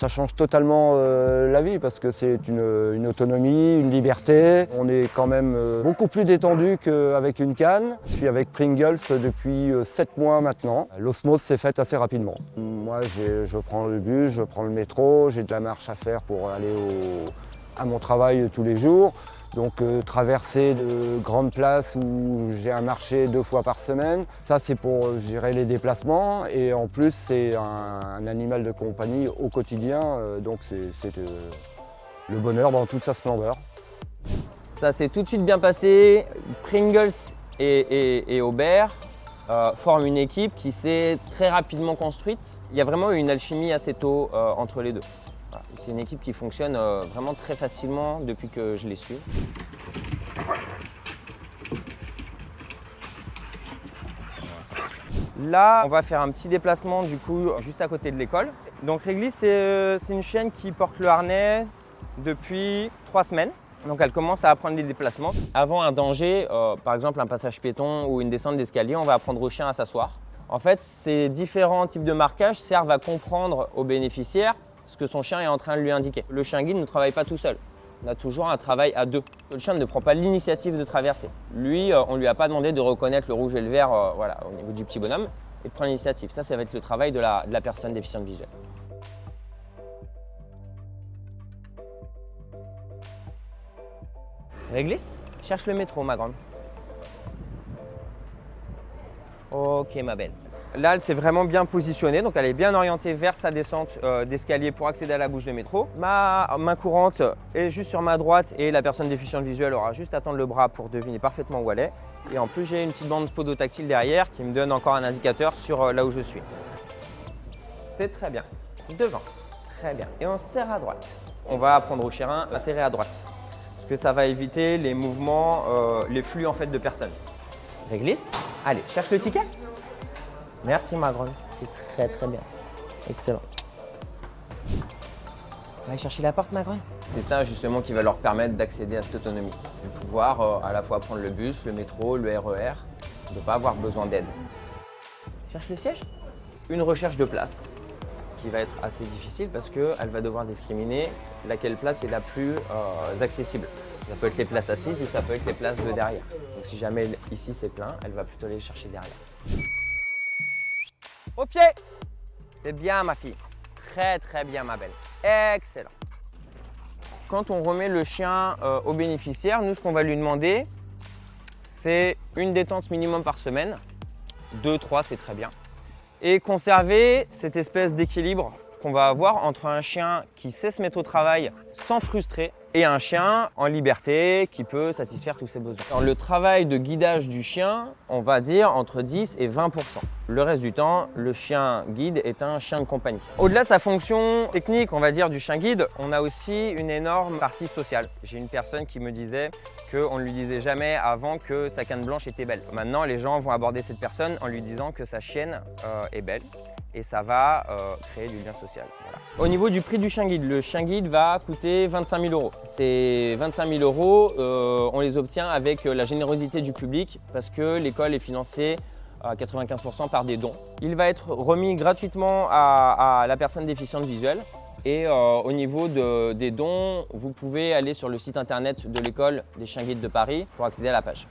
Ça change totalement la vie parce que c'est une autonomie, une liberté. On est quand même beaucoup plus détendu qu'avec une canne. Je suis avec Pringles depuis 7 mois maintenant. L'osmose s'est faite assez rapidement. Moi, je prends le bus, je prends le métro, j'ai de la marche à faire pour aller à mon travail tous les jours. Donc traverser de grandes places où j'ai un marché 2 fois par semaine, ça c'est pour gérer les déplacements et en plus c'est un animal de compagnie au quotidien, donc c'est le bonheur dans toute sa splendeur. Ça s'est tout de suite bien passé. Pringles et Aubert forment une équipe qui s'est très rapidement construite. Il y a vraiment eu une alchimie assez tôt entre les deux. Voilà. C'est une équipe qui fonctionne vraiment très facilement depuis que je les suis. Là, on va faire un petit déplacement du coup juste à côté de l'école. Donc Réglisse, c'est une chienne qui porte le harnais depuis 3 semaines. Donc elle commence à apprendre les déplacements. Avant un danger, par exemple un passage piéton ou une descente d'escalier, on va apprendre au chien à s'asseoir. En fait, ces différents types de marquages servent à comprendre au bénéficiaire ce que son chien est en train de lui indiquer. Le chien guide ne travaille pas tout seul. On a toujours un travail à 2. Le chien ne prend pas l'initiative de traverser. Lui, on ne lui a pas demandé de reconnaître le rouge et le vert voilà, au niveau du petit bonhomme et de prendre l'initiative. Ça va être le travail de la personne déficiente visuelle. Réglisse, cherche le métro, ma grande. Ok, ma belle. Là, elle s'est vraiment bien positionnée, donc elle est bien orientée vers sa descente d'escalier pour accéder à la bouche de métro. Ma main courante est juste sur ma droite et la personne déficiente visuelle aura juste à tendre le bras pour deviner parfaitement où elle est. Et en plus, j'ai une petite bande podotactile derrière qui me donne encore un indicateur sur là où je suis. C'est très bien. Devant. Très bien. Et on serre à droite. On va apprendre au chien à serrer à droite. Parce que ça va éviter les mouvements, les flux en fait de personnes. Réglisse. Allez, cherche le ticket. Merci ma grande, c'est très bien, excellent. Va aller chercher la porte ma grande. C'est ça justement qui va leur permettre d'accéder à cette autonomie. De pouvoir à la fois prendre le bus, le métro, le RER, de ne pas avoir besoin d'aide. Cherche le siège. Une recherche de place qui va être assez difficile parce qu'elle va devoir discriminer laquelle place est la plus accessible. Ça peut être les places assises ou ça peut être les places de derrière. Donc si jamais ici c'est plein, elle va plutôt aller chercher derrière. Au pied. C'est bien ma fille. Très bien ma belle. Excellent. Quand on remet le chien au bénéficiaire, nous ce qu'on va lui demander, c'est une détente minimum par semaine. 2, 3, c'est très bien. Et conserver cette espèce d'équilibre qu'on va avoir entre un chien qui sait se mettre au travail sans frustrer et un chien en liberté qui peut satisfaire tous ses besoins. Dans le travail de guidage du chien, on va dire entre 10 et 20%. Le reste du temps, le chien guide est un chien de compagnie. Au-delà de sa fonction technique, on va dire, du chien guide, on a aussi une énorme partie sociale. J'ai une personne qui me disait qu'on ne lui disait jamais avant que sa canne blanche était belle. Maintenant, les gens vont aborder cette personne en lui disant que sa chienne est belle. Et ça va créer du lien social. Voilà. Au niveau du prix du chien guide, le chien guide va coûter 25 000 €. Ces 25 000 €, on les obtient avec la générosité du public parce que l'école est financée à 95% par des dons. Il va être remis gratuitement à la personne déficiente visuelle. Et au niveau des dons, vous pouvez aller sur le site internet de l'école des chiens guides de Paris pour accéder à la page.